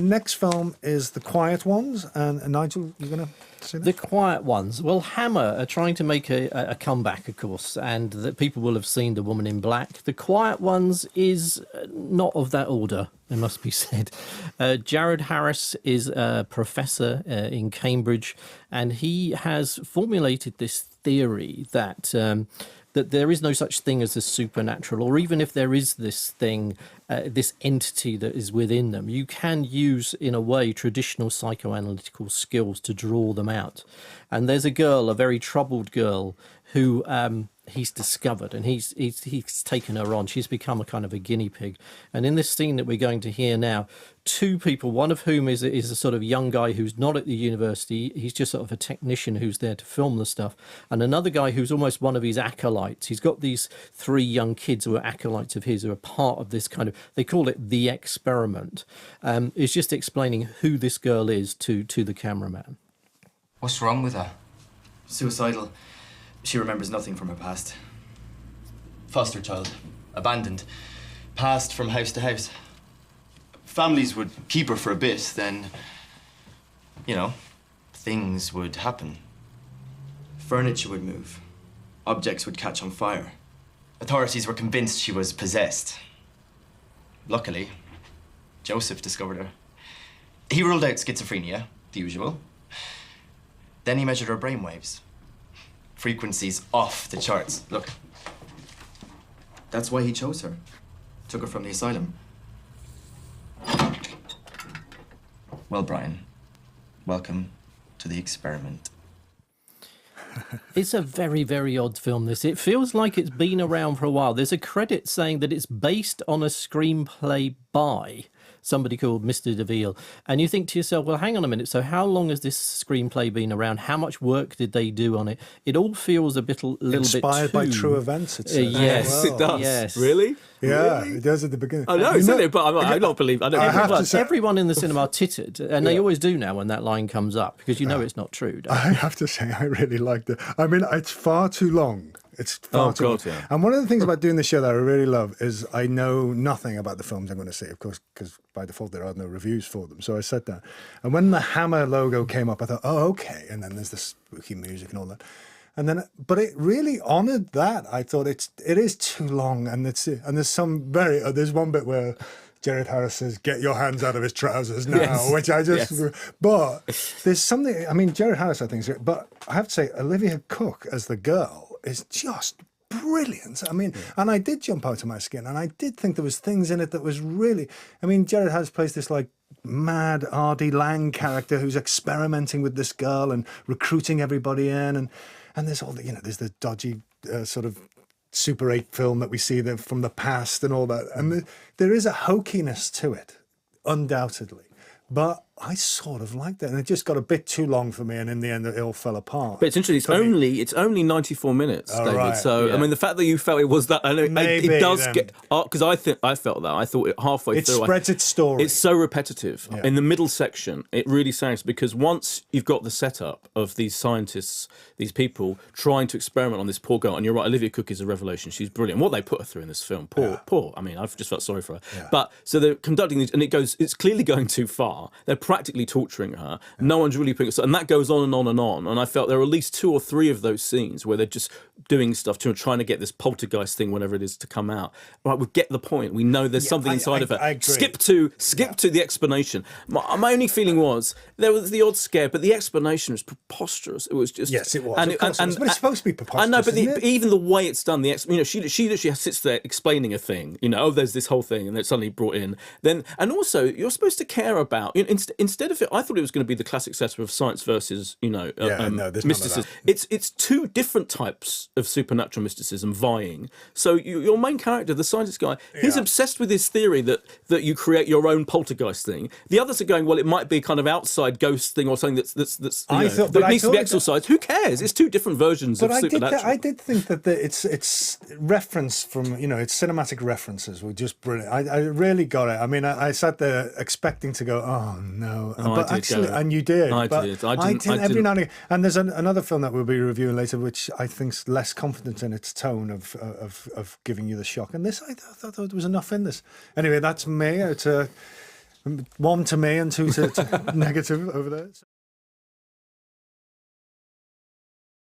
next film is The Quiet Ones, and Nigel, you're going to see that? The Quiet Ones. Well, Hammer are trying to make a comeback, of course, and that people will have seen The Woman in Black. The Quiet Ones is not of that order, it must be said. Jared Harris is a professor in Cambridge, and he has formulated this theory that that there is no such thing as a supernatural, or even if there is this thing, this entity that is within them, you can use, in a way, traditional psychoanalytical skills to draw them out. And there's a girl, a very troubled girl, who he's discovered, and he's taken her on. She's become a kind of a guinea pig. And in this scene that we're going to hear now, two people, one of whom is a sort of young guy who's not at the university. He's just sort of a technician who's there to film the stuff. And another guy who's almost one of his acolytes. He's got these three young kids who are acolytes of his, who are part of this kind of, they call it the experiment. It's just explaining who this girl is to the cameraman. What's wrong with her? Suicidal. She remembers nothing from her past. Foster child. Abandoned. Passed from house to house. Families would keep her for a bit, then, you know, things would happen. Furniture would move. Objects would catch on fire. Authorities were convinced she was possessed. Luckily, Joseph discovered her. He ruled out schizophrenia, the usual. Then he measured her brainwaves. Frequencies off the charts. Look. That's why he chose her. Took her from the asylum. Well, Brian, welcome to the experiment. It's a very, very odd film, this. It feels like it's been around for a while. There's a credit saying that it's based on a screenplay by somebody called Mr. DeVille. And you think to yourself, well, hang on a minute. So how long has this screenplay been around? How much work did they do on it? It all feels a little bit inspired by true events, it says. Yes, it does. Yes. Really? Yeah, really? It does at the beginning. I know, it's in it, but I don't believe. I don't. Everyone in the cinema tittered, and they always do now when that line comes up, because you know it's not true. Don't you? I have to say, I really liked it. I mean, it's far too long. It's far too long. Yeah. And one of the things about doing the show that I really love is I know nothing about the films I'm going to see, of course, because by default there are no reviews for them. So I said that. And when the Hammer logo came up, I thought, oh, okay. And then there's the spooky music and all that. And then, but it really honoured that. I thought it is too long, and there's one bit where Jared Harris says, "Get your hands out of his trousers now," yes. Which I just. Yes. But there's something. I mean, Jared Harris, I think, is great, but I have to say, Olivia Cooke as the girl is just brilliant. I mean, and I did jump out of my skin, and I did think there was things in it that was really. I mean, Jared Harris plays this like mad Artie Lang character who's experimenting with this girl and recruiting everybody in, and there's all the, there's the dodgy sort of Super 8 film that we see from the past and all that. And there is a hokiness to it, undoubtedly. But I sort of liked it, and it just got a bit too long for me, and in the end, it all fell apart. But it's interesting. It's only 94 minutes, David. Right. So I mean, the fact that you felt it was that, and it does then. get, because I felt that. I thought it halfway through. It spreads its story. It's so repetitive in the middle section. It really sounds, because once you've got the setup of these scientists, these people trying to experiment on this poor girl, and you're right, Olivia Cooke is a revelation. She's brilliant. What they put her through in this film, poor. I mean, I've just felt sorry for her. Yeah. But so they're conducting these, and it's clearly going too far. They're practically torturing her. No one's really putting it, and that goes on and on and on. And I felt there were at least 2 or 3 of those scenes where they're just doing stuff trying to get this poltergeist thing, whatever it is, to come out. Right, we get the point. We know there's something inside of her. I agree. Skip to the explanation. My only feeling was there was the odd scare, but the explanation was preposterous. It was just it was. But it's supposed to be preposterous. I know, but even the way it's done, she literally sits there explaining a thing. There's this whole thing, and it's suddenly brought in. Then, and also you're supposed to care about instead of it. I thought it was going to be the classic setup of science versus mysticism. It's 2 different types of supernatural mysticism vying. So your main character, the scientist guy, he's obsessed with his theory that you create your own poltergeist thing. The others are going, well, it might be a kind of outside ghost thing or something that needs to be exorcised. Who cares? It's 2 different versions of supernatural. I did think that it's reference from it's cinematic references were just brilliant. I really got it. I mean, I sat there expecting to go, oh no, but actually, and you did. I did every now and again. And there's another film that we'll be reviewing later, which I think's less confident in its tone of giving you the shock. And this, I thought there was enough in this. Anyway, that's me. 1 to me and 2 to negative over there.